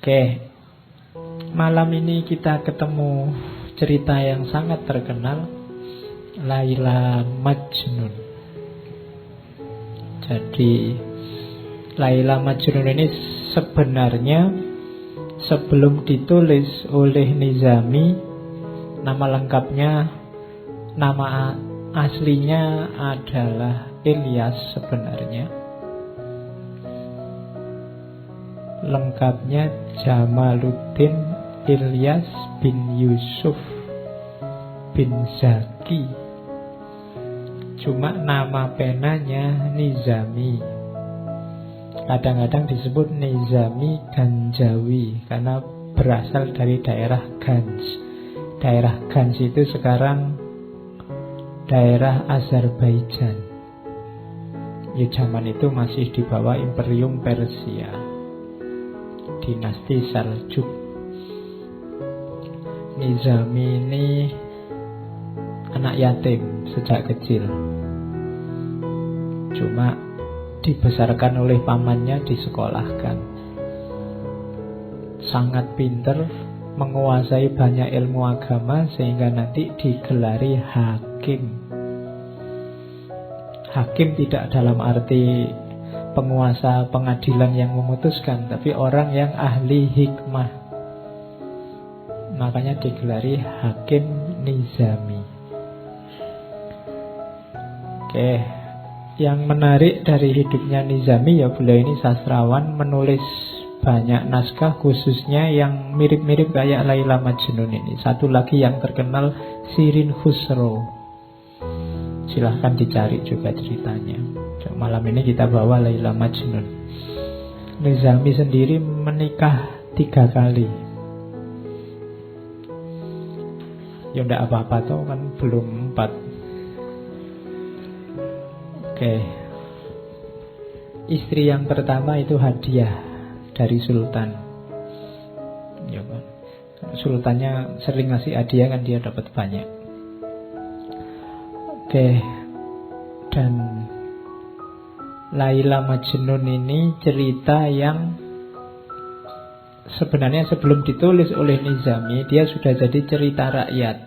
Oke, malam ini kita ketemu cerita yang sangat terkenal, Laila Majnun. Jadi Laila Majnun ini sebenarnya sebelum ditulis oleh Nizami, nama lengkapnya, nama aslinya adalah Ilyas sebenarnya. Lengkapnya Jamaluddin Ilyas bin Yusuf bin Zaki. Cuma nama penanya Nizami. Kadang-kadang disebut Nizami Ganjawi karena berasal dari daerah Ganj. Daerah Ganj itu sekarang daerah Azerbaijan. Ya, zaman itu masih di bawah Imperium Persia, dinasti Seljuk. Nizami ini anak yatim sejak kecil. Cuma dibesarkan oleh pamannya, disekolahkan. Sangat pinter, menguasai banyak ilmu agama sehingga nanti digelari hakim. Hakim tidak dalam arti penguasa pengadilan yang memutuskan, tapi orang yang ahli hikmah. Makanya digelari Hakim Nizami. Oke, yang menarik dari hidupnya Nizami, ya beliau ini sastrawan, menulis banyak naskah khususnya yang mirip-mirip kayak Laila Majnun ini. Satu lagi yang terkenal, Shirin Khusro. Silahkan dicari juga ceritanya. Malam ini kita bawa Laila Majnun. Nizami sendiri menikah 3 kali. Ya enggak apa-apa toh, kan belum 4. Oke. Istri yang pertama itu hadiah dari Sultan. Ya kan. Sultannya sering ngasih hadiah kan, dia dapat banyak. Oke. Dan Laila Majnun ini cerita yang sebenarnya sebelum ditulis oleh Nizami, dia sudah jadi cerita rakyat.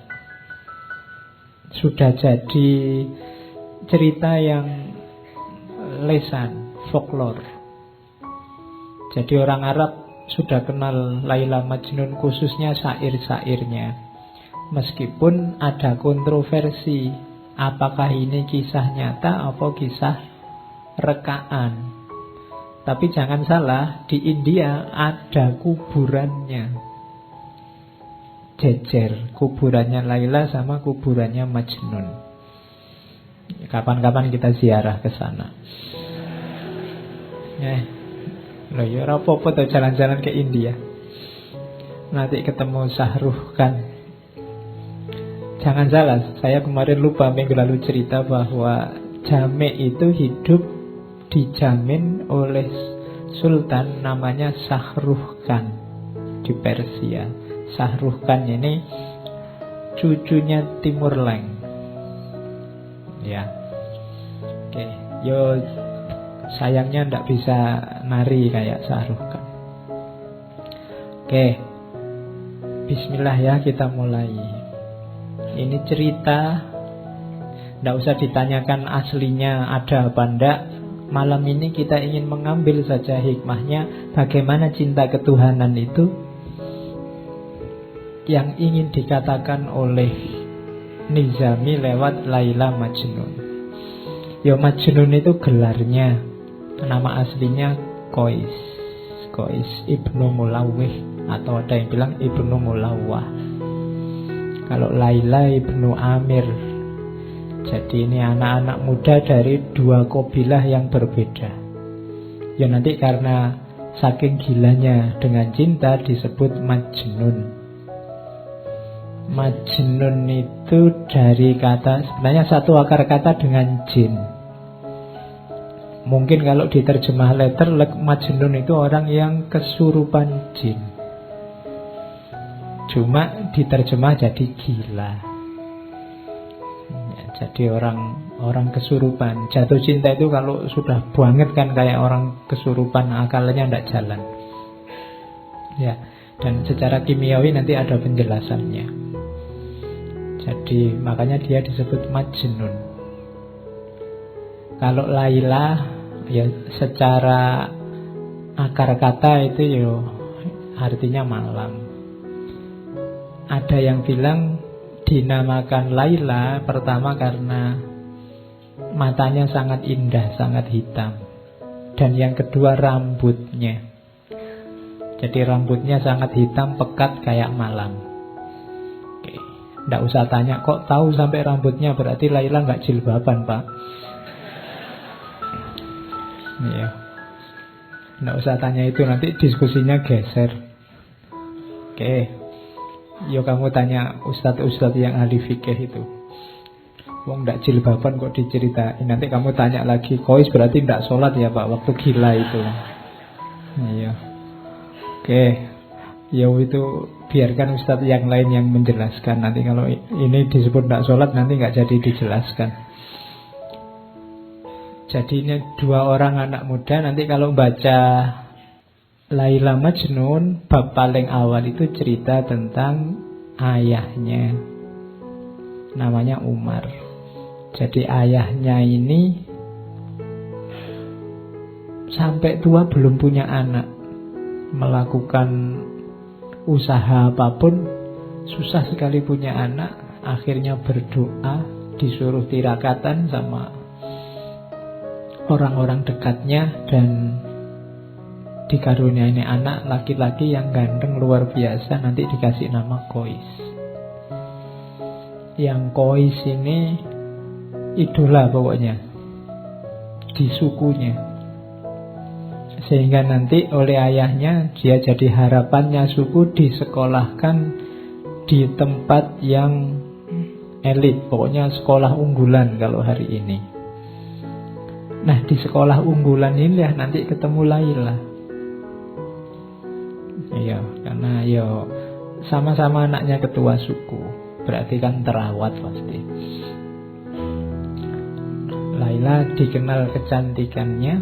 Sudah jadi cerita yang lesan, folklore. Jadi orang Arab sudah kenal Laila Majnun, khususnya syair-syairnya. Meskipun ada kontroversi, apakah ini kisah nyata atau kisah rekaan. Tapi jangan salah, di India ada kuburannya, jejer kuburannya Laila sama kuburannya Majnun. Kapan-kapan kita ziarah ke sana. Loh ya apa-apa tuh jalan-jalan ke India. Nanti ketemu Shahruh Khan. Jangan salah, saya kemarin lupa minggu lalu cerita bahwa Jamek itu hidup dijamin oleh Sultan namanya Shahruh Khan di Persia. Shahruh Khan ini cucunya Timur Leng. Ya. Oke, yo sayangnya ndak bisa nari kayak Shahruh Khan. Oke. Bismillah ya, kita mulai. Ini cerita, ndak usah ditanyakan aslinya ada apa ndak. Malam ini kita ingin mengambil saja hikmahnya, bagaimana cinta ketuhanan itu yang ingin dikatakan oleh Nizami lewat Laila Majnun. Ya, Majnun itu gelarnya, nama aslinya Qais Ibnu Mulawih, atau ada yang bilang Ibnu Mulawah. Kalau Laila Ibnu Amir. Jadi ini anak-anak muda dari 2 kabilah yang berbeda. Ya nanti karena saking gilanya dengan cinta disebut Majnun. Majnun itu dari kata, sebenarnya satu akar kata dengan jin. Mungkin kalau diterjemah letter, Majnun itu orang yang kesurupan jin. Cuma diterjemah jadi gila. Jadi orang kesurupan. Jatuh cinta itu kalau sudah banget kan kayak orang kesurupan, akalnya tidak jalan. Ya, dan secara kimiawi nanti ada penjelasannya. Jadi makanya dia disebut Majnun. Kalau Laila ya secara akar kata itu ya artinya malam. Ada yang bilang dinamakan Laila pertama karena matanya sangat indah, sangat hitam. Dan yang kedua rambutnya. Jadi rambutnya sangat hitam, pekat kayak malam. Oke. Nggak usah tanya, kok tahu sampai rambutnya? Berarti Laila nggak jilbaban, Pak. Iya. Nggak usah tanya itu, nanti diskusinya geser. Oke. Yo kamu tanya ustadz-ustadz yang ahli fikih itu. Wong nggak jilbaban kok diceritain. Nanti kamu tanya lagi, Kois berarti nggak sholat ya Pak waktu gila itu. Iya. Oke, ya itu biarkan ustadz yang lain yang menjelaskan. Nanti kalau ini disebut tidak sholat nanti nggak jadi dijelaskan. Jadi ini dua orang anak muda. Nanti kalau baca Laila Majnun, bab paling awal itu cerita tentang ayahnya. Namanya Umar. Jadi ayahnya ini sampai tua belum punya anak. Melakukan usaha apapun susah sekali punya anak. Akhirnya berdoa, disuruh tirakatan sama orang-orang dekatnya, dan dikaruniai anak laki-laki yang ganteng luar biasa. Nanti dikasih nama Kois. Yang Kois ini idola pokoknya di sukunya. Sehingga nanti oleh ayahnya dia jadi harapannya suku, disekolahkan di tempat yang elit. Pokoknya sekolah unggulan kalau hari ini. Nah di sekolah unggulan ini ya nanti ketemu Laila. Iya, karena ya sama-sama anaknya ketua suku. Berarti kan terawat pasti. Laila dikenal kecantikannya,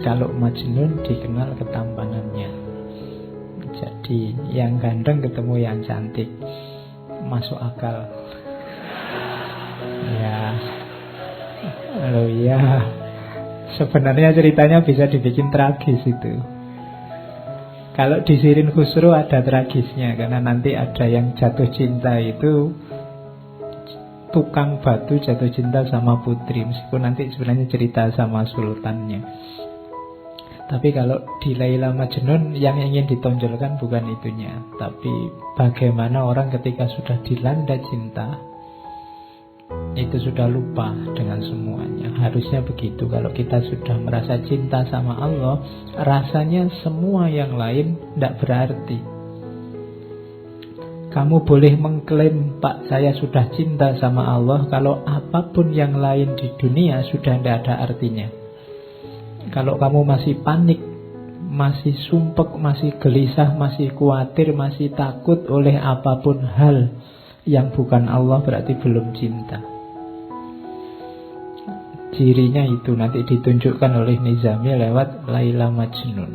kalau Majnun dikenal ketampanannya. Jadi yang ganteng ketemu yang cantik, masuk akal. Ya, lalu ya, sebenarnya ceritanya bisa dibikin tragis itu. Kalau di Sirin Khusro ada tragisnya, karena nanti ada yang jatuh cinta itu tukang batu jatuh cinta sama putri, meskipun nanti sebenarnya cerita sama sultannya. Tapi kalau di Laila Majnun yang ingin ditonjolkan bukan itunya, tapi bagaimana orang ketika sudah dilanda cinta itu sudah lupa dengan semuanya. Harusnya begitu. Kalau kita sudah merasa cinta sama Allah, rasanya semua yang lain tidak berarti. Kamu boleh mengklaim, Pak, saya sudah cinta sama Allah, kalau apapun yang lain di dunia sudah tidak ada artinya. Kalau kamu masih panik, masih sumpek, masih gelisah, masih khawatir, masih takut oleh apapun hal yang bukan Allah, berarti belum cinta. Cirinya itu nanti ditunjukkan oleh Nizami lewat Laila Majnun.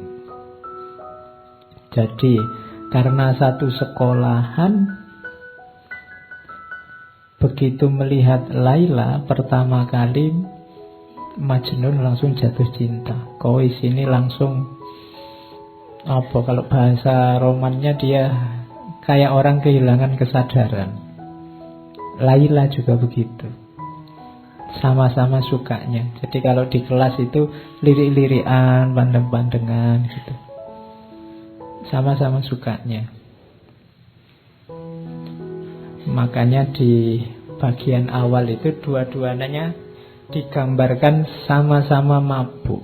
Jadi karena satu sekolahan, begitu melihat Laila pertama kali, Majnun langsung jatuh cinta. Kois ini langsung apa, kalau bahasa romannya dia kayak orang kehilangan kesadaran. Laila juga begitu, sama-sama sukanya. Jadi kalau di kelas itu lirik-lirikan, pandeng-pandengan gitu, sama-sama sukanya. Makanya di bagian awal itu dua-duanya digambarkan sama-sama mabuk.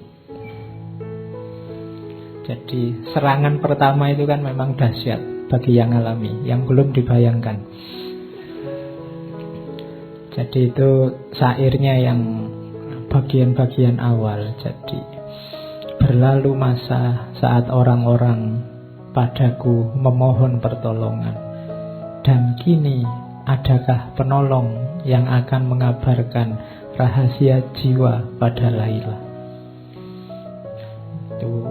Jadi serangan pertama itu kan memang dahsyat bagi yang alami, yang belum dibayangkan. Jadi itu syairnya yang bagian-bagian awal. Jadi berlalu masa saat orang-orang padaku memohon pertolongan, dan kini adakah penolong yang akan mengabarkan rahasia jiwa pada Laila. Itu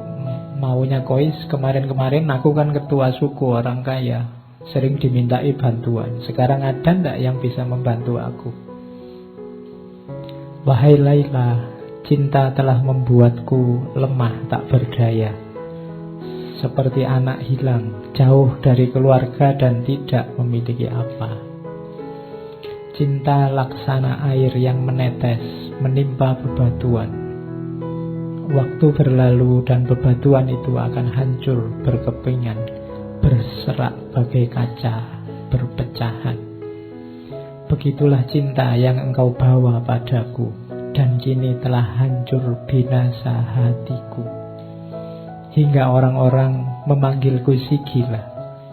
Maunya Kois, kemarin-kemarin aku kan ketua suku orang kaya, sering dimintai bantuan. Sekarang ada ndak yang bisa membantu aku? Wahai Laila, cinta telah membuatku lemah tak berdaya, seperti anak hilang, jauh dari keluarga dan tidak memiliki apa. Cinta laksana air yang menetes, menimpa bebatuan. Waktu berlalu dan bebatuan itu akan hancur berkepingan, berserak bagai kaca, berpecahan. Begitulah cinta yang engkau bawa padaku, dan kini telah hancur binasa hatiku. Hingga orang-orang memanggilku si gila,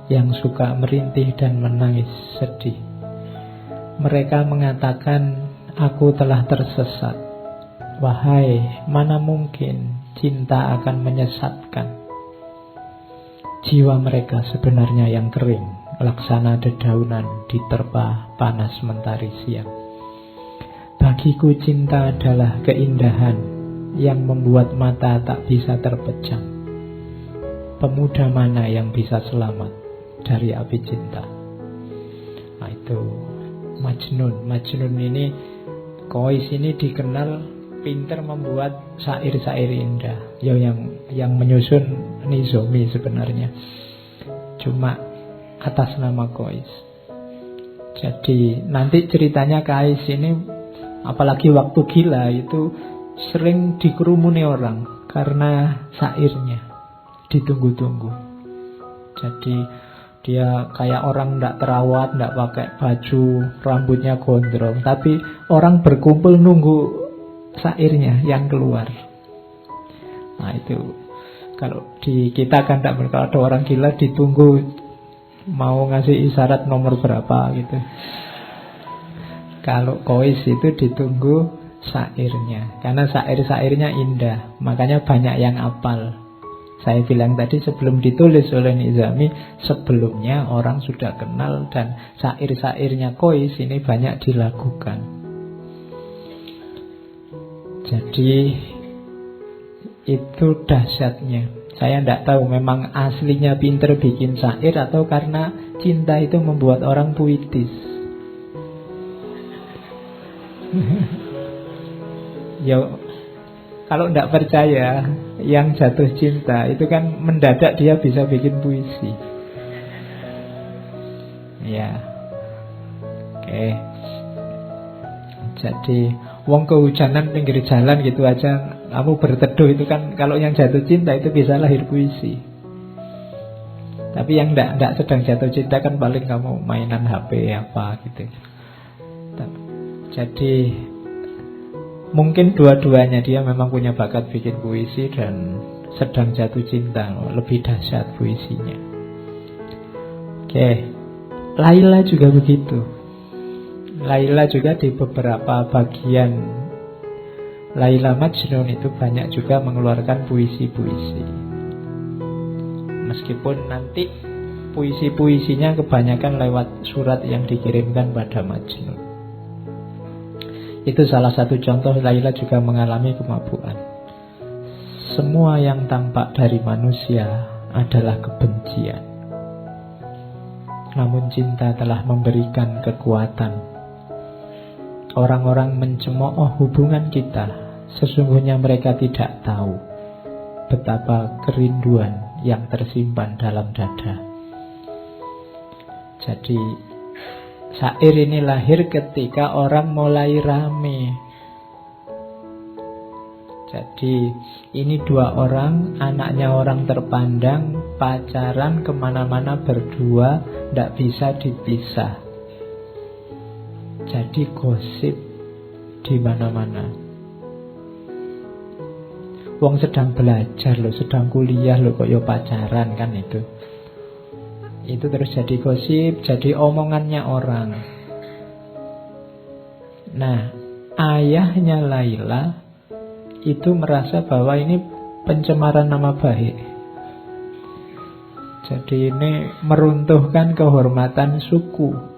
yang suka merintih dan menangis sedih. Mereka mengatakan aku telah tersesat. Wahai, mana mungkin cinta akan menyesatkan. Jiwa mereka sebenarnya yang kering, laksana dedaunan diterpa panas mentari siang. Bagiku cinta adalah keindahan yang membuat mata tak bisa terpejam. Pemuda mana yang bisa selamat dari api cinta? Nah itu Majnun. Majnun ini, Kois ini dikenal pinter membuat syair-syair indah. Ya yang menyusun Nizomi sebenarnya, cuma atas nama Kois. Jadi nanti ceritanya Kais ini, apalagi waktu gila itu sering dikerumuni orang karena syairnya ditunggu-tunggu. Jadi dia kayak orang tidak terawat, tidak pakai baju, rambutnya gondrong, tapi orang berkumpul nunggu syairnya yang keluar. Nah itu, kalau di kita kan tidak, kalau ada orang gila ditunggu mau ngasih isyarat nomor berapa gitu. Kalau Kois itu ditunggu syairnya, karena syair-syairnya indah, makanya banyak yang apal. Saya bilang tadi, sebelum ditulis oleh Nizami, sebelumnya orang sudah kenal, dan syair-syairnya Kois ini banyak dilakukan. Jadi itu dahsyatnya. Saya tidak tahu memang aslinya pinter bikin syair atau karena cinta itu membuat orang puitis. Ya, kalau tidak percaya, yang jatuh cinta itu kan mendadak dia bisa bikin puisi. Ya, oke. Jadi wong kehujanan pinggir jalan gitu aja, kamu berteduh, itu kan kalau yang jatuh cinta itu bisa lahir puisi. Tapi yang tidak sedang jatuh cinta kan paling kamu mainan HP apa gitu. Jadi mungkin dua-duanya, dia memang punya bakat bikin puisi dan sedang jatuh cinta, lebih dahsyat puisinya. Oke, Laila juga begitu. Laila juga di beberapa bagian Laila Majnun itu banyak juga mengeluarkan puisi-puisi. Meskipun nanti puisi-puisinya kebanyakan lewat surat yang dikirimkan pada Majnun. Itu salah satu contoh Laila juga mengalami kemabukan. Semua yang tampak dari manusia adalah kebencian, namun cinta telah memberikan kekuatan. Orang-orang mencemooh hubungan kita, sesungguhnya mereka tidak tahu betapa kerinduan yang tersimpan dalam dada. Jadi syair ini lahir ketika orang mulai rame. Jadi ini dua orang, anaknya orang terpandang, pacaran kemana-mana berdua, tidak bisa dipisah. Jadi gosip di mana-mana. Wong sedang belajar loh, sedang kuliah loh, kok yo pacaran kan itu. Itu terus jadi gosip, jadi omongannya orang. Nah, ayahnya Laila itu merasa bahwa ini pencemaran nama baik. Jadi ini meruntuhkan kehormatan suku.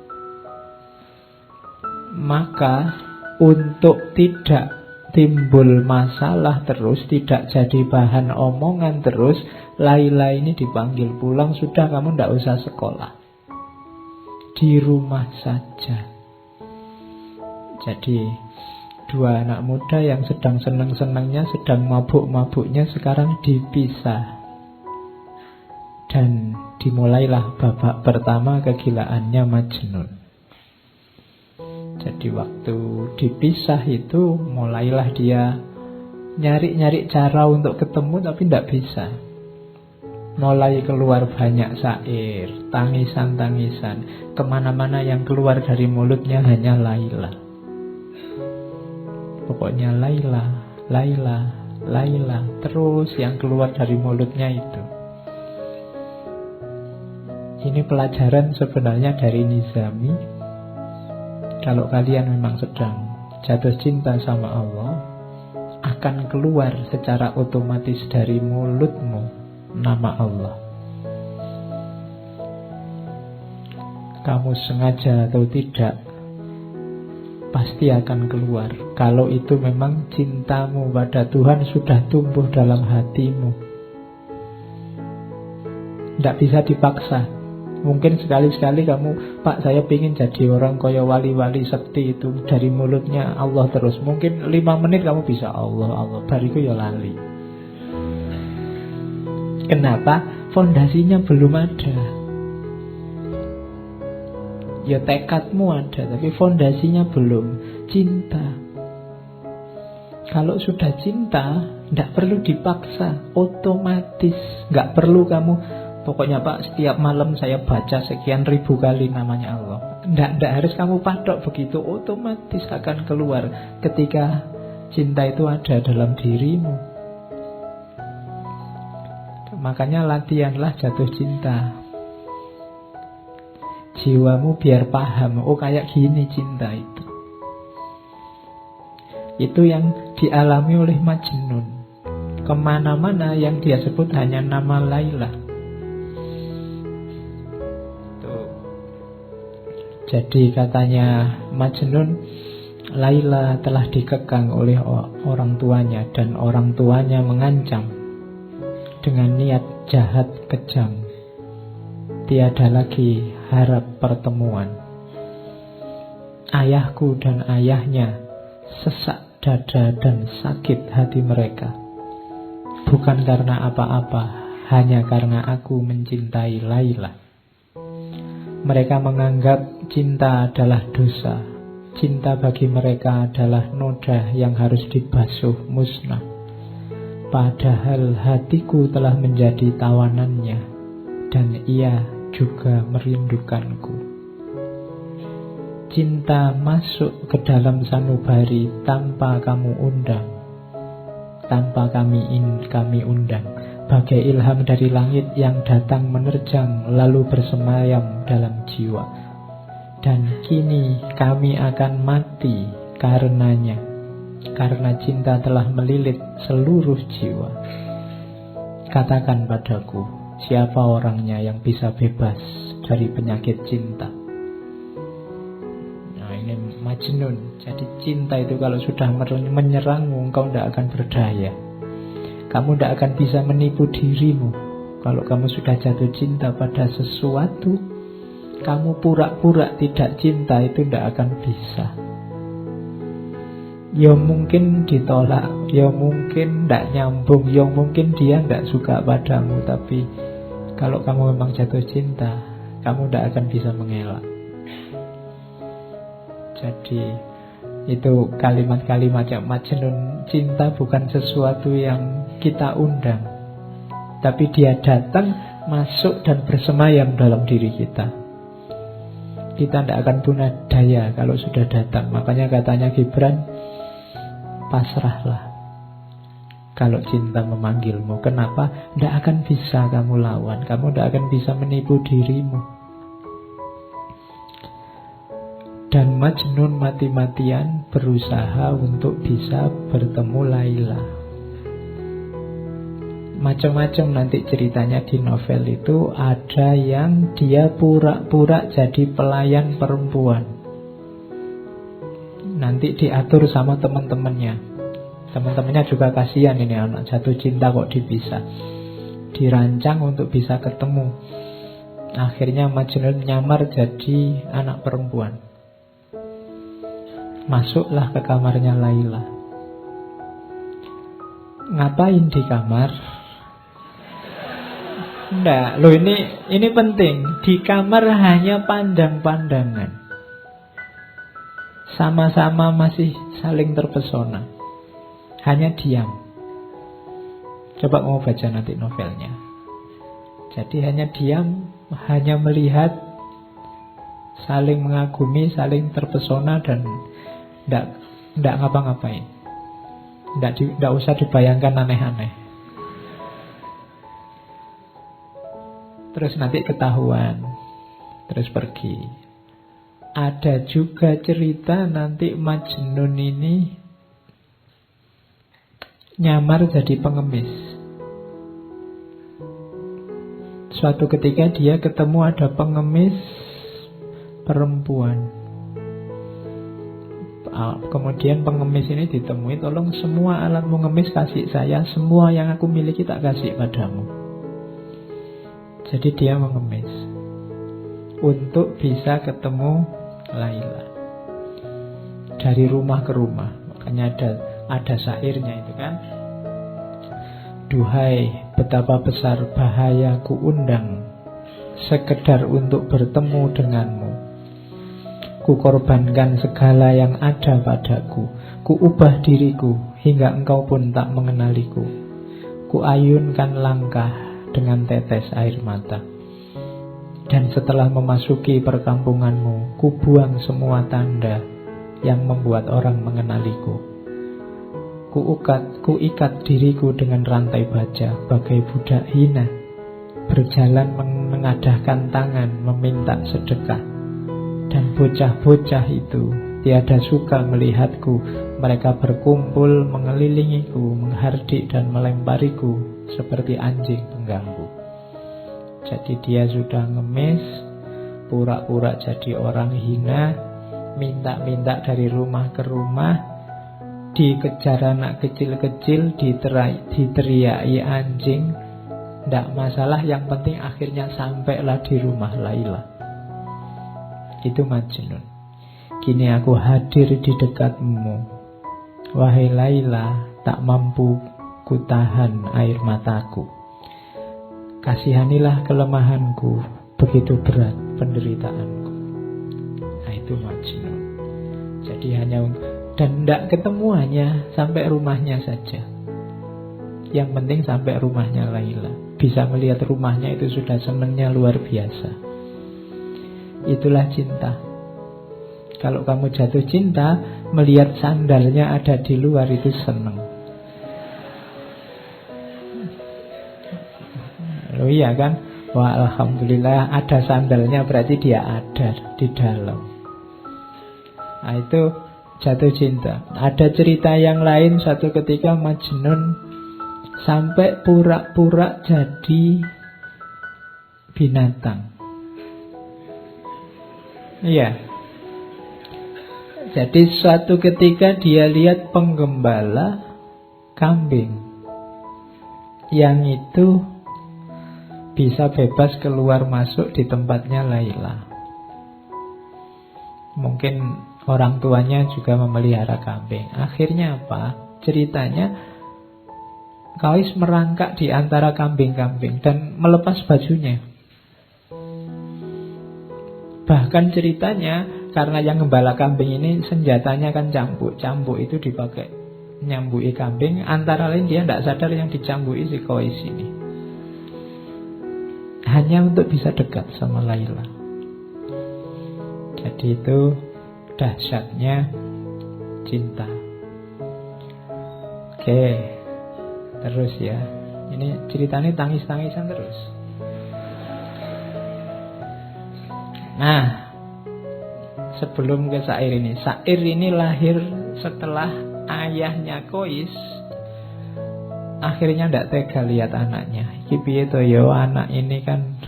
Maka untuk tidak timbul masalah terus, tidak jadi bahan omongan terus, Laila ini dipanggil pulang, sudah kamu tidak usah sekolah, di rumah saja. Jadi dua anak muda yang sedang senang-senangnya, sedang mabuk-mabuknya, sekarang dipisah. Dan dimulailah babak pertama kegilaannya Majnun. Jadi waktu dipisah itu mulailah dia nyari-nyari cara untuk ketemu, tapi tidak bisa. Mulai keluar banyak syair, tangisan-tangisan. Kemana-mana yang keluar dari mulutnya hanya Laila. Pokoknya Laila, Laila, Laila, terus yang keluar dari mulutnya itu. Ini pelajaran sebenarnya dari Nizami. Kalau kalian memang sedang jatuh cinta sama Allah, akan keluar secara otomatis dari mulutmu nama Allah. Kamu sengaja atau tidak, pasti akan keluar. Kalau itu memang cintamu pada Tuhan sudah tumbuh dalam hatimu, tidak bisa dipaksa. Mungkin sekali-sekali kamu, Pak saya ingin jadi orang kaya wali-wali sekti itu, dari mulutnya Allah terus. Mungkin 5 menit kamu bisa Allah, Allah, bariku ya lali. Kenapa? Fondasinya belum ada. Ya tekadmu ada, tapi fondasinya belum. Cinta. Kalau sudah cinta, tidak perlu dipaksa, otomatis. Nggak perlu kamu, pokoknya Pak setiap malam saya baca sekian ribu kali namanya Allah. Tidak harus kamu patok begitu, otomatis akan keluar ketika cinta itu ada dalam dirimu. Makanya latihanlah jatuh cinta. Jiwamu biar paham, oh kayak gini cinta itu. Itu yang dialami oleh Majnun. Kemana-mana yang dia sebut hanya nama Laila. Jadi katanya Majnun, Laila telah dikekang oleh orang tuanya, dan orang tuanya mengancam dengan niat jahat kejam. Tiada lagi harap pertemuan. Ayahku dan ayahnya sesak dada dan sakit hati mereka. Bukan karena apa-apa, hanya karena aku mencintai Laila. Mereka menganggap cinta adalah dosa. Cinta bagi mereka adalah noda yang harus dibasuh musnah. Padahal hatiku telah menjadi tawanannya, dan ia juga merindukanku. Cinta masuk ke dalam sanubari tanpa kamu undang, tanpa kami undang. Bagai ilham dari langit yang datang menerjang lalu bersemayam dalam jiwa. Dan kini kami akan mati karenanya, karena cinta telah melilit seluruh jiwa. Katakan padaku, siapa orangnya yang bisa bebas dari penyakit cinta? Nah ini Majnun. Jadi cinta itu kalau sudah menyerangmu, engkau tidak akan berdaya. Kamu tidak akan bisa menipu dirimu. Kalau kamu sudah jatuh cinta pada sesuatu, kamu pura-pura tidak cinta, itu tidak akan bisa. Ya mungkin ditolak, ya mungkin tidak nyambung, ya mungkin dia tidak suka padamu. Tapi kalau kamu memang jatuh cinta, kamu tidak akan bisa mengelak. Jadi itu kalimat-kalimat yang Majnun. Cinta bukan sesuatu yang kita undang, tapi dia datang, masuk dan bersemayam dalam diri kita. Kita tidak akan punya daya kalau sudah datang. Makanya katanya Gibran, pasrahlah kalau cinta memanggilmu. Kenapa? Tidak akan bisa kamu lawan. Kamu tidak akan bisa menipu dirimu. Dan Majnun mati-matian berusaha untuk bisa bertemu Laila. Macam-macam nanti ceritanya di novel itu. Ada yang dia pura-pura jadi pelayan perempuan, nanti diatur sama teman-temannya. Teman-temannya juga kasihan, ini anak jatuh cinta kok dipisah. Dirancang untuk bisa ketemu. Akhirnya Majnun nyamar jadi anak perempuan. Masuklah ke kamarnya Laila. Ngapain di kamar? Enggak, loh ini penting. Di kamar hanya pandang-pandangan. Sama-sama masih saling terpesona. Hanya diam. Coba mau baca nanti novelnya. Jadi hanya diam, hanya melihat, saling mengagumi, saling terpesona, dan enggak ngapa-ngapain. Enggak usah dibayangkan aneh-aneh. Terus nanti ketahuan, terus pergi. Ada juga cerita nanti Majnun ini nyamar jadi pengemis. Suatu ketika dia ketemu ada pengemis perempuan. Kemudian pengemis ini ditemui, tolong semua alat mengemis kasih saya, semua yang aku miliki tak kasih padamu. Jadi dia mengemis untuk bisa ketemu Laila. Dari rumah ke rumah. Makanya ada syairnya itu kan. Duhai, betapa besar bahaya ku undang sekedar untuk bertemu denganmu. Ku korbankan segala yang ada padaku. Ku ubah diriku hingga engkau pun tak mengenaliku. Ku ayunkan langkah dengan tetes air mata. Dan setelah memasuki perkampunganmu, ku buang semua tanda yang membuat orang mengenaliku. Ku ikat diriku dengan rantai baja bagai budak hina, berjalan mengadahkan tangan meminta sedekah. Dan bocah-bocah itu tiada suka melihatku. Mereka berkumpul mengelilingiku, menghardik dan melempariku seperti anjing pengganggu. Jadi dia sudah ngemis, pura-pura jadi orang hina, minta-minta dari rumah ke rumah, dikejar anak kecil-kecil, diteriaki anjing. Tidak masalah, yang penting akhirnya sampailah di rumah Laila. Itu Majnun. Kini aku hadir di dekatmu, wahai Laila, tak mampu ku tahan air mataku. Kasihanilah kelemahanku, begitu berat penderitaanku. Nah itu Majnun. Jadi hanya, dan tidak ketemu, hanya sampai rumahnya saja. Yang penting sampai rumahnya Laila. Bisa melihat rumahnya itu sudah senangnya luar biasa. Itulah cinta. Kalau kamu jatuh cinta, melihat sandalnya ada di luar itu senang. Oh iya kan? Wah, alhamdulillah ada sandalnya, berarti dia ada di dalam. Nah itu jatuh cinta. Ada cerita yang lain, suatu ketika Majnun sampai pura-pura jadi binatang. Iya. Jadi suatu ketika dia lihat penggembala kambing yang itu bisa bebas keluar masuk di tempatnya Laila. Mungkin orang tuanya juga memelihara kambing. Akhirnya apa? Ceritanya Kais merangkak di antara kambing-kambing dan melepas bajunya. Bahkan ceritanya, karena yang gembala kambing ini senjatanya kan cambuk. Cambuk itu dipakai nyambui kambing. Antara lain dia tidak sadar yang dicambui si Kais ini. Hanya untuk bisa dekat sama Laila. Jadi itu dahsyatnya cinta. Oke, terus ya. Ini ceritanya tangis-tangisan terus. Nah, sebelum ke syair ini. Syair ini lahir setelah ayahnya Kais akhirnya tidak tega lihat anaknya. Iki piye to yo, anak ini kan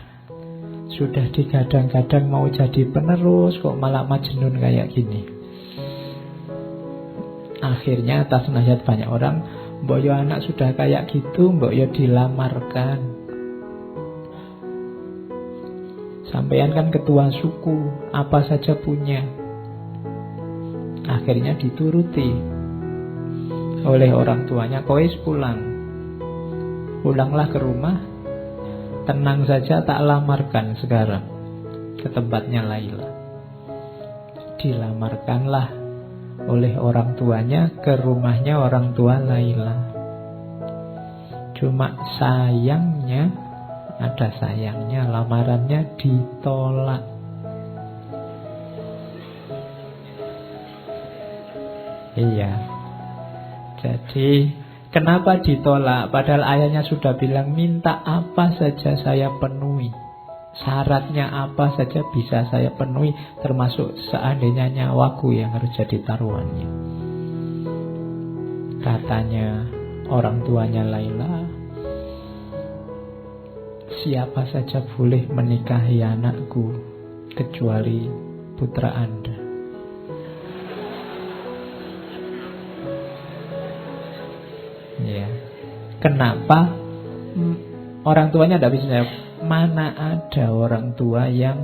sudah digadang-gadang mau jadi penerus, kok malah Majnun kayak gini. Akhirnya atas nasihat banyak orang, mbok yo anak sudah kayak gitu, mbok yo dilamarkan. Sampean kan ketua suku, apa saja punya. Akhirnya dituruti oleh orang tuanya. Kois pulang. Pulanglah ke rumah. Tenang saja, tak lamarkan sekarang ke tempatnya Laila. Dilamarkanlah oleh orang tuanya ke rumahnya orang tua Laila. Cuma sayangnya, ada sayangnya, lamarannya ditolak. Iya. Jadi kenapa ditolak? Padahal ayahnya sudah bilang, minta apa saja saya penuhi. Syaratnya apa saja bisa saya penuhi, termasuk seandainya nyawaku yang harus jadi taruhannya. Katanya orang tuanya Laila, siapa saja boleh menikahi anakku kecuali putra Anda. Ya. Kenapa? Orang tuanya tidak bisa jawab. Mana ada orang tua yang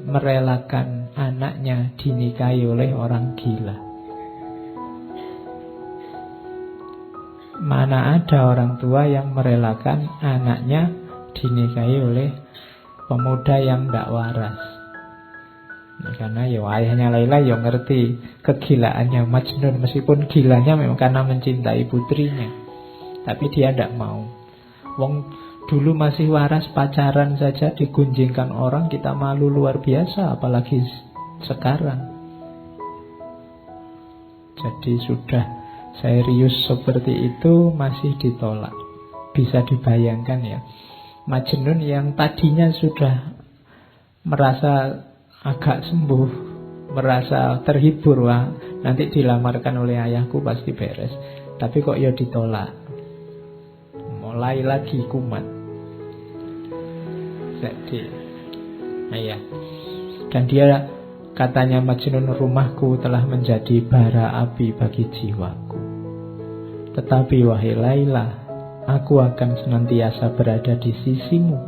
merelakan anaknya dinikahi oleh orang gila? Mana ada orang tua yang merelakan anaknya dinikahi oleh pemuda yang tidak waras? Karena ya ayahnya Laila ya ngerti kegilaannya Majnun. Meskipun gilanya memang karena mencintai putrinya, tapi dia tidak mau. Wong dulu masih waras, pacaran saja digunjingkan orang, kita malu luar biasa, apalagi sekarang. Jadi sudah serius seperti itu masih ditolak. Bisa dibayangkan ya, Majnun yang tadinya sudah merasa agak sembuh, merasa terhibur, wah nanti dilamarkan oleh ayahku pasti beres, tapi kok ya ditolak. Mulai lagi kumat. Jadi, ya. Dan dia katanya, Majnun, rumahku telah menjadi bara api bagi jiwaku. Tetapi wahai Laila, aku akan senantiasa berada di sisimu.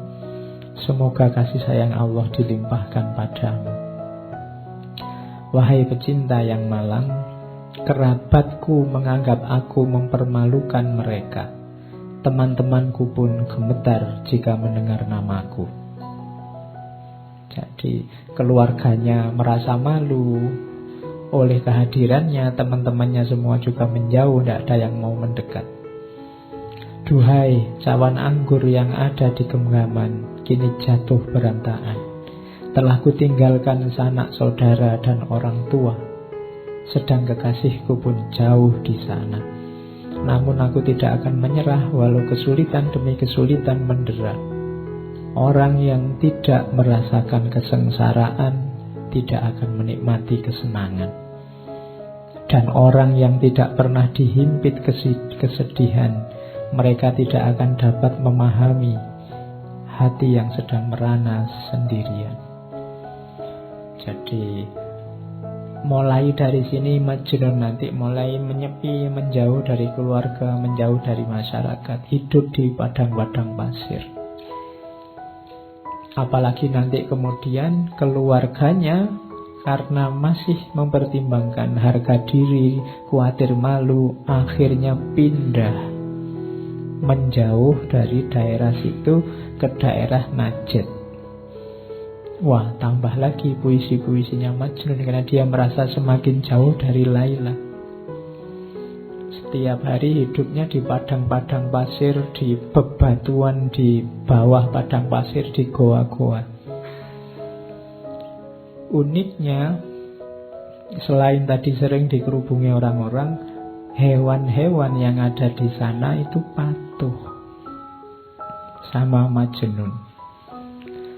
Semoga kasih sayang Allah dilimpahkan padamu. Wahai pecinta yang malang, kerabatku menganggap aku mempermalukan mereka. Teman-temanku pun gemetar jika mendengar namaku. Jadi keluarganya merasa malu oleh kehadirannya, teman-temannya semua juga menjauh, tidak ada yang mau mendekat. Duhai cawan anggur yang ada di genggaman, kini jatuh berantakan. Telah kutinggalkan sanak saudara dan orang tua, sedang kekasihku pun jauh di sana. Namun aku tidak akan menyerah walau kesulitan demi kesulitan mendera. Orang yang tidak merasakan kesengsaraan tidak akan menikmati kesenangan. Dan orang yang tidak pernah dihimpit kesedihan, mereka tidak akan dapat memahami hati yang sedang merana sendirian. Jadi mulai dari sini Majnun nanti mulai menyepi, menjauh dari keluarga, menjauh dari masyarakat, hidup di padang-padang pasir. Apalagi nanti kemudian keluarganya karena masih mempertimbangkan harga diri, khawatir malu, akhirnya pindah menjauh dari daerah situ ke daerah Najd. Wah, tambah lagi puisi-puisinya Majnun karena dia merasa semakin jauh dari Laila. Setiap hari hidupnya di padang-padang pasir, di bebatuan, di bawah padang pasir, di goa-goa. Uniknya, selain tadi sering dikerubungi orang-orang, hewan-hewan yang ada di sana itu patuh sama Majnun.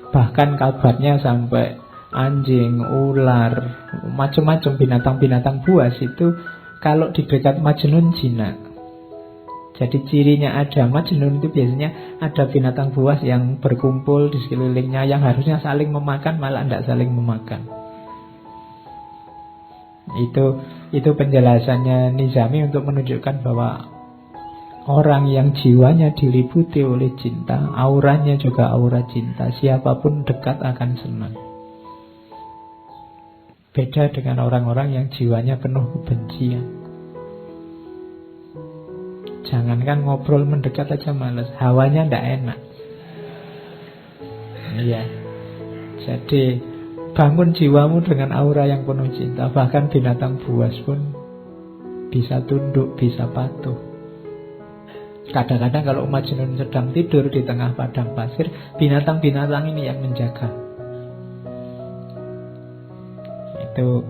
Bahkan kabarnya sampai anjing, ular, macam-macam binatang-binatang buas itu kalau di dekat Majnun jinak. Jadi cirinya ada Majnun itu biasanya ada binatang buas yang berkumpul di sekelilingnya, yang harusnya saling memakan malah tidak saling memakan. Itu penjelasannya Nizami untuk menunjukkan bahwa orang yang jiwanya diliputi oleh cinta, auranya juga aura cinta. Siapapun dekat akan senang. Beda dengan orang-orang yang jiwanya penuh kebencian. Jangankan ngobrol mendekat aja males, hawanya ndak enak. Iya. Jadi bangun jiwamu dengan aura yang penuh cinta. Bahkan binatang buas pun bisa tunduk, bisa patuh. Kadang-kadang kalau Majnun sedang tidur di tengah padang pasir, binatang-binatang ini yang menjaga. Itu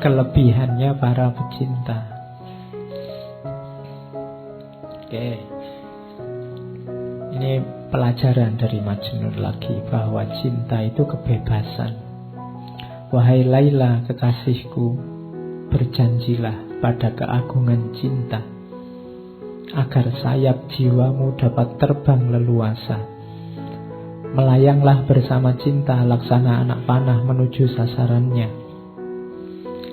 kelebihannya para pecinta. Oke. Ini pelajaran dari Majnun lagi, bahwa cinta itu kebebasan. Wahai Laila kekasihku, berjanjilah pada keagungan cinta, agar sayap jiwamu dapat terbang leluasa. Melayanglah bersama cinta, laksana anak panah menuju sasarannya.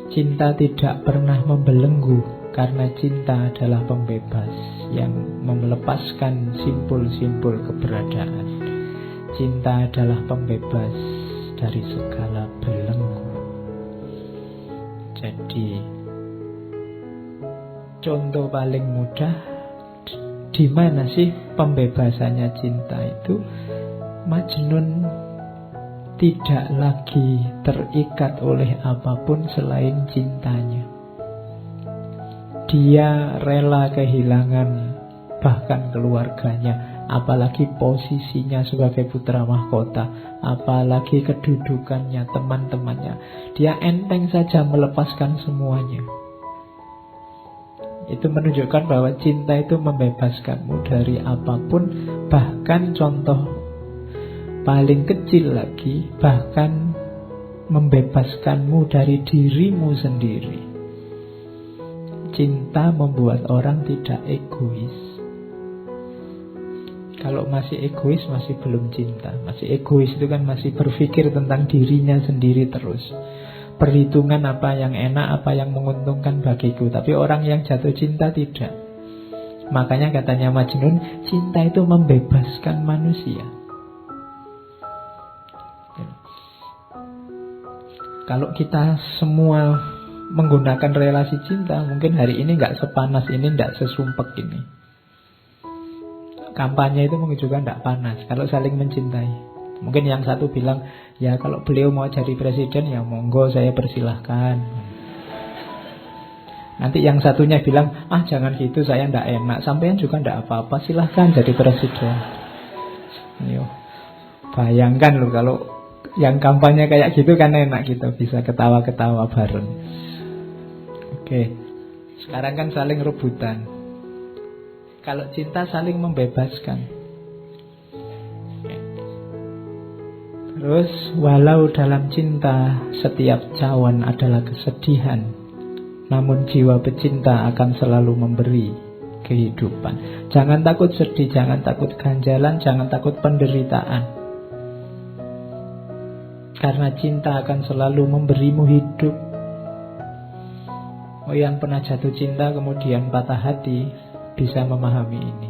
Cinta tidak pernah membelenggu, karena cinta adalah pembebas yang melepaskan simpul-simpul keberadaan. Cinta adalah pembebas dari segala belenggu. Jadi contoh paling mudah, di mana sih pembebasannya cinta itu? Majnun tidak lagi terikat oleh apapun selain cintanya. Dia rela kehilangan bahkan keluarganya, apalagi posisinya sebagai putra mahkota, apalagi kedudukannya, teman-temannya. Dia enteng saja melepaskan semuanya. Itu menunjukkan bahwa cinta itu membebaskanmu dari apapun. Bahkan contoh paling kecil lagi, bahkan membebaskanmu dari dirimu sendiri. Cinta membuat orang tidak egois. Kalau masih egois, masih belum cinta. Masih egois itu kan masih berpikir tentang dirinya sendiri terus. Perhitungan apa yang enak, apa yang menguntungkan bagiku. Tapi orang yang jatuh cinta tidak. Makanya katanya Majnun, cinta itu membebaskan manusia. Kalau kita semua menggunakan relasi cinta, mungkin hari ini nggak sepanas ini, nggak sesumpek ini. Kampanye itu menunjukkan nggak panas kalau saling mencintai. Mungkin yang satu bilang, ya kalau beliau mau jadi presiden, ya monggo saya persilahkan. Nanti yang satunya bilang, jangan gitu, saya nggak enak. Sampean juga nggak apa-apa, silahkan jadi presiden. Ayo. Bayangkan loh kalau yang kampanye kayak gitu kan enak, kita bisa ketawa-ketawa bareng. Oke, sekarang kan saling rebutan. Kalau cinta saling membebaskan. Terus, walau dalam cinta setiap cawan adalah kesedihan, namun jiwa pecinta akan selalu memberi kehidupan. Jangan takut sedih, jangan takut ganjalan, jangan takut penderitaan. Karena cinta akan selalu memberimu hidup. Oh, yang pernah jatuh cinta kemudian patah hati bisa memahami ini.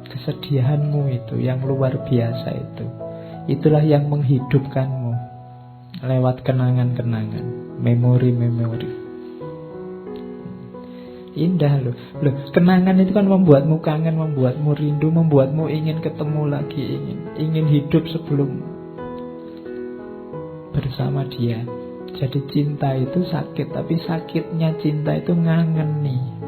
Kesedihanmu itu yang luar biasa itu, itulah yang menghidupkanmu lewat kenangan-kenangan, memori-memori. Indah loh. Kenangan itu kan membuatmu kangen, membuatmu rindu, membuatmu ingin ketemu lagi, ingin hidup sebelum bersama dia. Jadi cinta itu sakit, tapi sakitnya cinta itu ngangeni.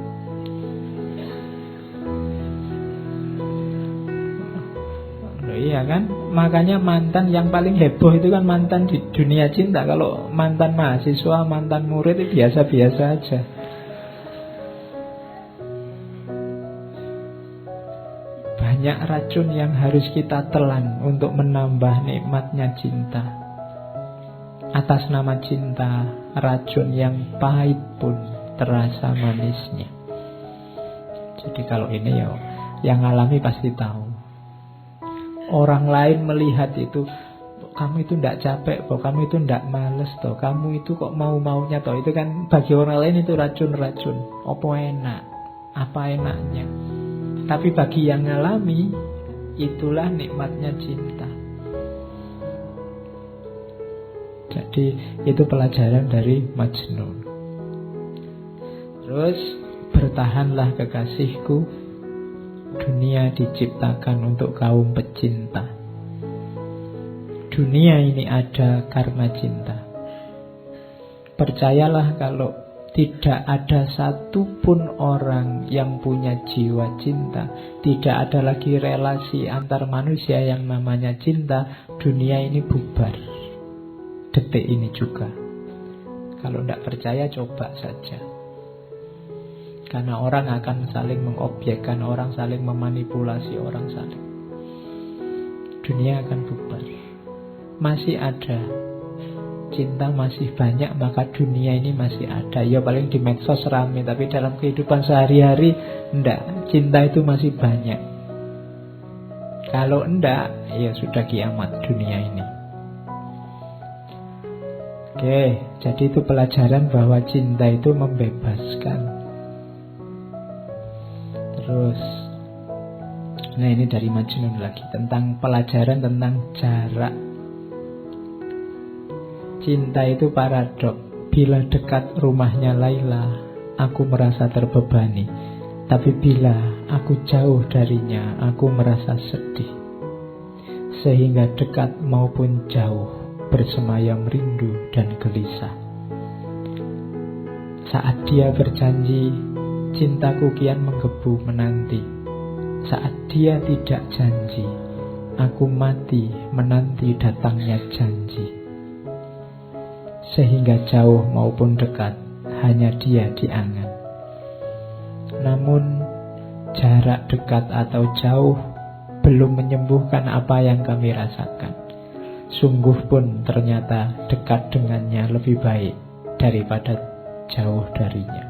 Iya kan? Makanya mantan yang paling heboh itu kan mantan di dunia cinta. Kalau mantan mahasiswa, mantan murid itu biasa-biasa aja. Banyak racun yang harus kita telan untuk menambah nikmatnya cinta. Atas nama cinta, racun yang pahit pun terasa manisnya. Jadi kalau ini ya, yang alami pasti tahu. Orang lain melihat itu, kamu itu ndak capek toh, kamu itu ndak males toh, kamu itu kok mau-maunya toh. Itu kan bagi orang lain itu racun-racun. Apa enak? Apa enaknya? Tapi bagi yang ngalami, itulah nikmatnya cinta. Jadi itu pelajaran dari Majnun. Terus, bertahanlah kekasihku, dunia diciptakan untuk kaum pecinta. Dunia ini ada karena cinta. Percayalah kalau tidak ada satupun orang yang punya jiwa cinta, tidak ada lagi relasi antar manusia yang namanya cinta, dunia ini bubar. Detik ini juga. Kalau tidak percaya, coba saja. Karena orang akan saling mengobjekkan, orang saling memanipulasi, orang saling. Dunia akan bubar. Masih ada cinta, masih banyak, maka dunia ini masih ada. Ya paling di medsos rame, tapi dalam kehidupan sehari-hari enggak, cinta itu masih banyak. Kalau enggak, ya sudah kiamat dunia ini. Oke, jadi itu pelajaran bahwa cinta itu membebaskan. Terus, nah ini dari Majnun lagi, tentang pelajaran tentang jarak. Cinta itu paradok. Bila dekat rumahnya Laila, aku merasa terbebani. Tapi bila aku jauh darinya, aku merasa sedih. Sehingga dekat maupun jauh, bersemayam rindu dan gelisah. Saat dia berjanji, cintaku kian menggebu menanti. Saat dia tidak janji, aku mati menanti datangnya janji. Sehingga jauh maupun dekat, hanya dia di angan. Namun jarak dekat atau jauh belum menyembuhkan apa yang kami rasakan. Sungguh pun ternyata dekat dengannya lebih baik daripada jauh darinya.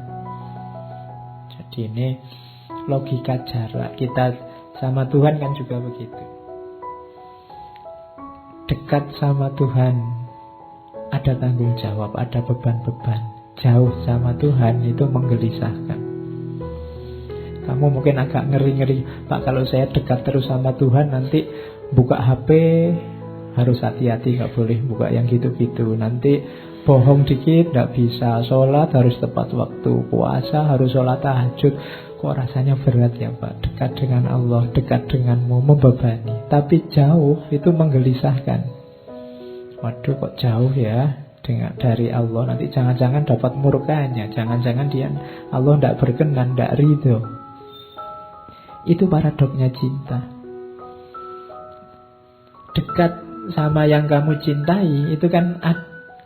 Jadi ini logika jarak. Kita sama Tuhan kan juga begitu. Dekat sama Tuhan ada tanggung jawab, ada beban-beban. Jauh sama Tuhan itu menggelisahkan. Kamu mungkin agak ngeri-ngeri, Pak, kalau saya dekat terus sama Tuhan, nanti buka HP harus hati-hati, gak boleh buka yang gitu-gitu. Nanti bohong dikit gak bisa, sholat harus tepat waktu, puasa harus sholat tahajud. Kok rasanya berat ya Pak? Dekat dengan Allah, dekat denganmu, membebani. Tapi jauh itu menggelisahkan. Waduh, kok jauh ya dari Allah. Nanti jangan-jangan dapat murkanya, jangan-jangan Allah tidak berkenan, tidak ridho. Itu paradoknya cinta. Dekat sama yang kamu cintai, itu kan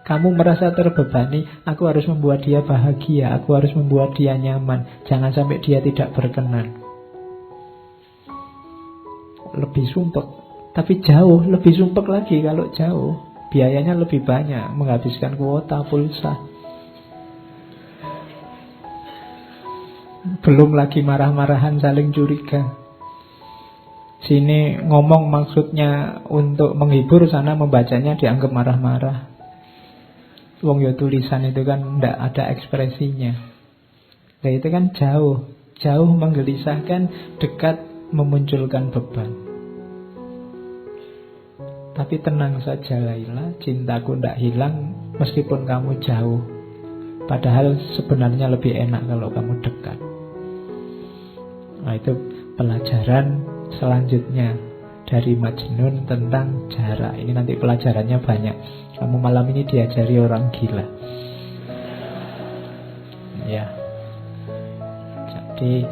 kamu merasa terbebani. Aku harus membuat dia bahagia, aku harus membuat dia nyaman. Jangan sampai dia tidak berkenan. Lebih sumpek. Tapi jauh, lebih sumpek lagi kalau jauh. Biayanya lebih banyak, menghabiskan kuota, pulsa. Belum lagi marah-marahan, saling curiga. Sini ngomong maksudnya untuk menghibur, sana membacanya dianggap marah-marah. Wong yo tulisan itu kan ndak ada ekspresinya. Nah itu kan jauh. Jauh menggelisahkan, dekat memunculkan beban. Tapi tenang saja Laila, cintaku tidak hilang meskipun kamu jauh. Padahal sebenarnya lebih enak kalau kamu dekat. Nah itu pelajaran selanjutnya dari Majnun tentang jarak. Ini nanti pelajarannya banyak. Kamu malam ini diajari orang gila. Ya. Jadi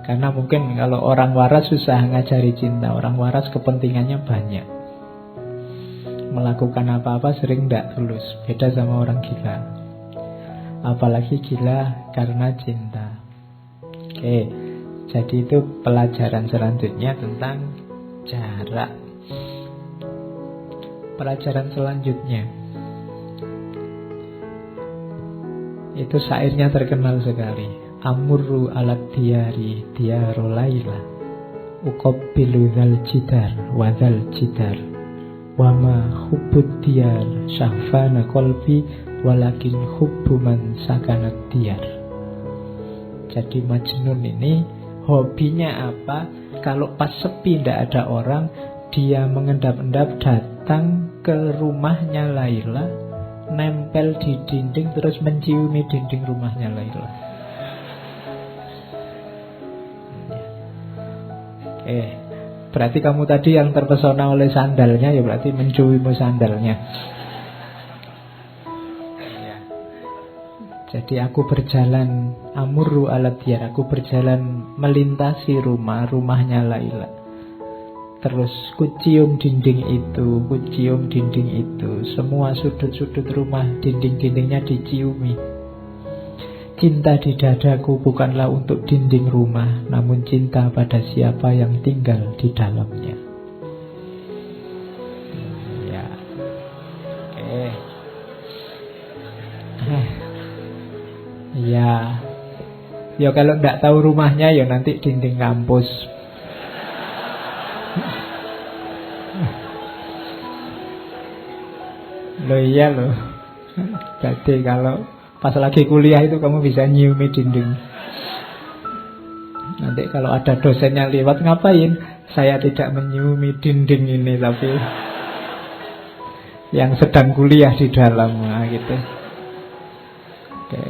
karena mungkin kalau orang waras susah ngajari cinta. Orang waras kepentingannya banyak. Melakukan apa-apa sering tidak tulus. Beda sama orang gila. Apalagi gila karena cinta. Oke, jadi itu pelajaran selanjutnya tentang jarak. Pelajaran selanjutnya itu syairnya terkenal sekali. Amurru alat diyari diyaro Laila, uqabbilu dzal jidar wa dzal jidar, Wama hubbud diyar syahfana qalbi walakin hubbu man sakanat diyar. Jadi Majnun ini hobinya apa? Kalau pas sepi tidak ada orang, dia mengendap-endap datang ke rumahnya Laila, nempel di dinding terus menciumi dinding rumahnya Laila. Berarti kamu tadi yang terpesona oleh sandalnya, ya berarti menciumi sandalnya. Jadi aku berjalan amurru ala diyar, aku berjalan melintasi rumahnya Laila. Terus kucium dinding itu, kucium dinding itu. Semua sudut-sudut rumah, dinding-dindingnya diciumi. Cinta di dadaku bukanlah untuk dinding rumah, namun cinta pada siapa yang tinggal di dalamnya. Ya. Ya. Ya kalau tidak tahu rumahnya ya nanti dinding kampus. Loh iya loh. Jadi kalau pas lagi kuliah itu kamu bisa nyiumi dinding. Nanti kalau ada dosennya lewat, ngapain? Saya tidak menyiumi dinding ini, tapi yang sedang kuliah di dalam, nah, gitu. Oke,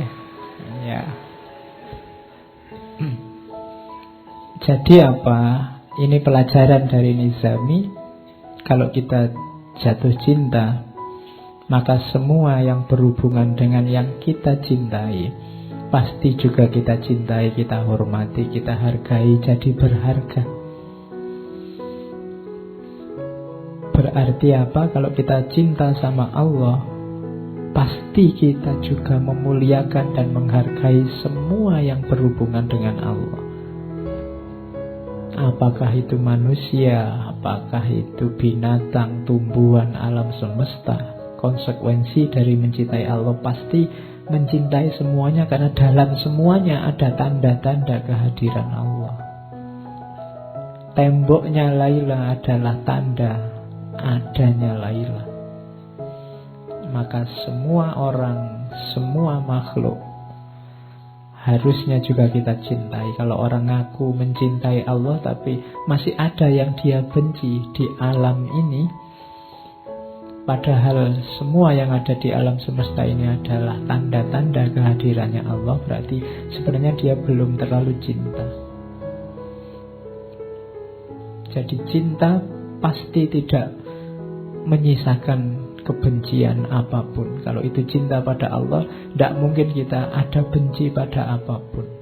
ya. Jadi apa? Ini pelajaran dari Nizami. Kalau kita jatuh cinta, maka semua yang berhubungan dengan yang kita cintai pasti juga kita cintai, kita hormati, kita hargai, jadi berharga. Berarti apa? Kalau kita cinta sama Allah, pasti kita juga memuliakan dan menghargai semua yang berhubungan dengan Allah. Apakah itu manusia, apakah itu binatang, tumbuhan, alam semesta. Konsekuensi dari mencintai Allah pasti mencintai semuanya, karena dalam semuanya ada tanda-tanda kehadiran Allah. Temboknya Laila adalah tanda adanya Laila. Maka semua orang, semua makhluk harusnya juga kita cintai. Kalau orang ngaku mencintai Allah tapi masih ada yang dia benci di alam ini, padahal semua yang ada di alam semesta ini adalah tanda-tanda kehadirannya Allah, berarti sebenarnya dia belum terlalu cinta. Jadi cinta pasti tidak menyisakan kebencian apapun. Kalau itu cinta pada Allah, tidak mungkin kita ada benci pada apapun.